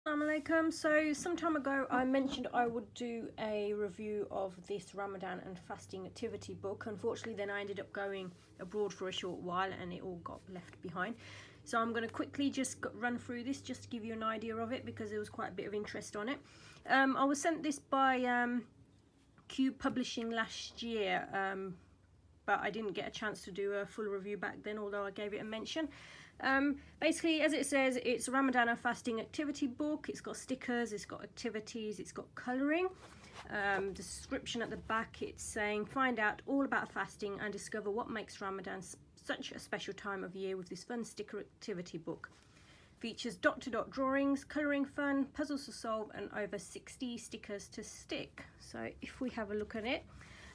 Assalamualaikum. So some time ago I mentioned I would do a review of this Ramadan and fasting activity book. Unfortunately then I ended up going abroad for a short while and it all got left behind. So I'm going to quickly just run through this just to give you an idea of it because there was quite a bit of interest on it. I was sent this by Cube Publishing last year, but I didn't get a chance to do a full review back then, although I gave it a mention. Basically, as it says, it's a Ramadan and fasting activity book. It's got stickers, it's got activities, it's got colouring. Description at the back, it's saying find out all about fasting and discover what makes Ramadan such a special time of year with this fun sticker activity book. Features dot-to-dot drawings, colouring fun, puzzles to solve, and over 60 stickers to stick. So if we have a look at it,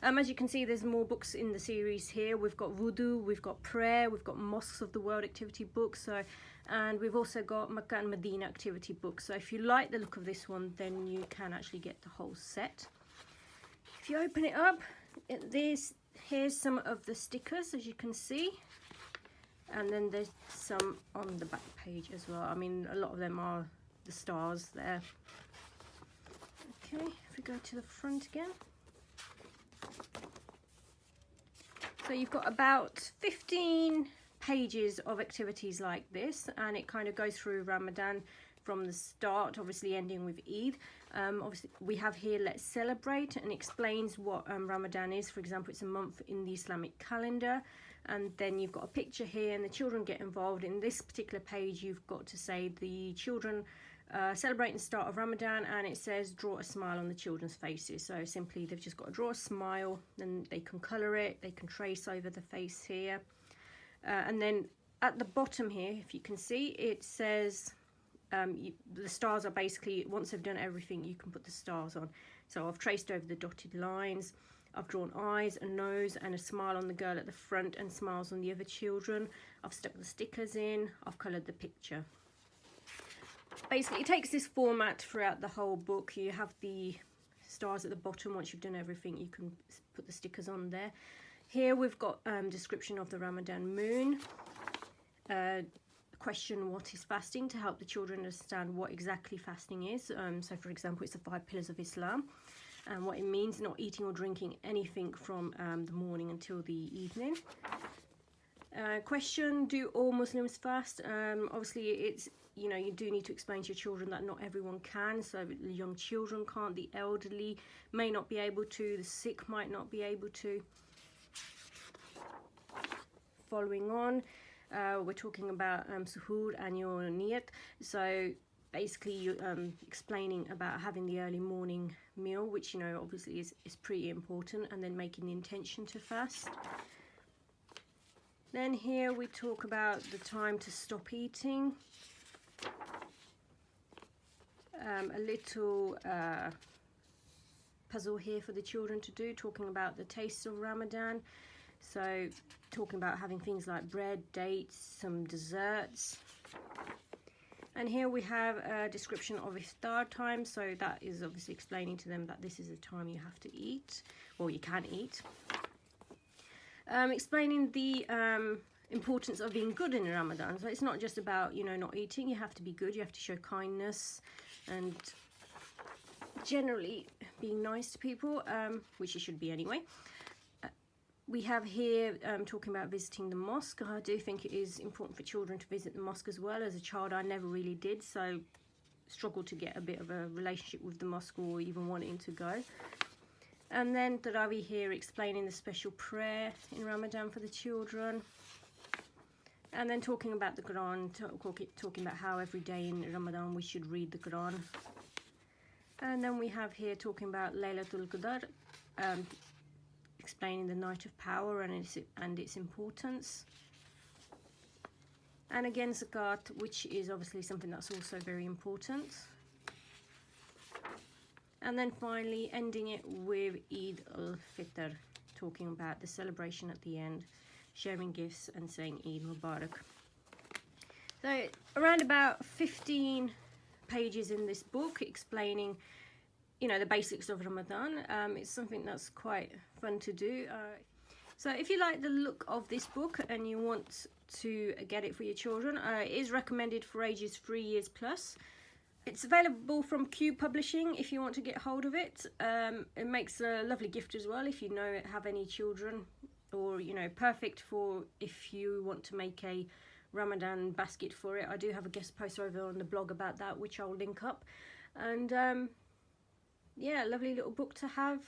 as you can see, there's more books in the series here. We've got Wudu, we've got Prayer, we've got Mosques of the World activity books, and we've also got Makkah and Medina activity books. So if you like the look of this one, then you can actually get the whole set. If you open it up, here's some of the stickers, as you can see. And then there's some on the back page as well. I mean, a lot of them are the stars there. Okay, if we go to the front again. So you've got about 15 pages of activities like this, and it kind of goes through Ramadan from the start, obviously ending with Eid. Obviously we have here Let's Celebrate, and explains what Ramadan is. For example, it's a month in the Islamic calendar, and then you've got a picture here and the children get involved. In this particular page you've got to say the children celebrating the start of Ramadan, and it says draw a smile on the children's faces. So simply they've just got to draw a smile, then they can colour it, they can trace over the face here, and then at the bottom here, if you can see, it says the stars are basically, once they've done everything, you can put the stars on. So I've traced over the dotted lines, I've drawn eyes, a nose and a smile on the girl at the front and smiles on the other children. I've stuck the stickers in, I've coloured the picture. Basically it takes this format throughout the whole book. You have the stars at the bottom. Once you've done everything, you can put the stickers on there. Here we've got description of the Ramadan moon, question what is fasting, to help the children understand what exactly fasting is. So for example, it's the 5 pillars of Islam and what it means, not eating or drinking anything from the morning until the evening. Question, do all Muslims fast? Obviously it's, you know, you do need to explain to your children that not everyone can. So the young children can't, the elderly may not be able to, the sick might not be able to. Following on, we're talking about suhoor and your niyat. So basically you're explaining about having the early morning meal, which, you know, obviously is pretty important, and then making the intention to fast. Then here we talk about the time to stop eating. A little puzzle here for the children to do, talking about the taste of Ramadan. So talking about having things like bread, dates, some desserts. And here we have a description of iftar time. So that is obviously explaining to them that this is a time you have to eat, or you can eat. Explaining the importance of being good in Ramadan. So it's not just about, you know, not eating. You have to be good, you have to show kindness and generally being nice to people, which you should be anyway. We have here talking about visiting the mosque. I do think it is important for children to visit the mosque as well. As a child I never really did, so struggled to get a bit of a relationship with the mosque or even wanting to go. And then Tarawih here explaining the special prayer in Ramadan for the children. And then talking about the Quran, talking about how every day in Ramadan we should read the Quran. And then we have here talking about Laylatul Qadr, explaining the night of power and its importance. And again zakat, which is obviously something that's also very important. And then finally ending it with Eid al-Fitr, talking about the celebration at the end, sharing gifts and saying Eid Mubarak. So around about 15 pages in this book explaining, you know, the basics of Ramadan. It's something that's quite fun to do. So if you like the look of this book and you want to get it for your children, it is recommended for ages 3 years plus. It's available from Q Publishing if you want to get hold of it. It makes a lovely gift as well if you have any children, or perfect for if you want to make a Ramadan basket for it. I do have a guest post over on the blog about that, which I'll link up. And yeah, lovely little book to have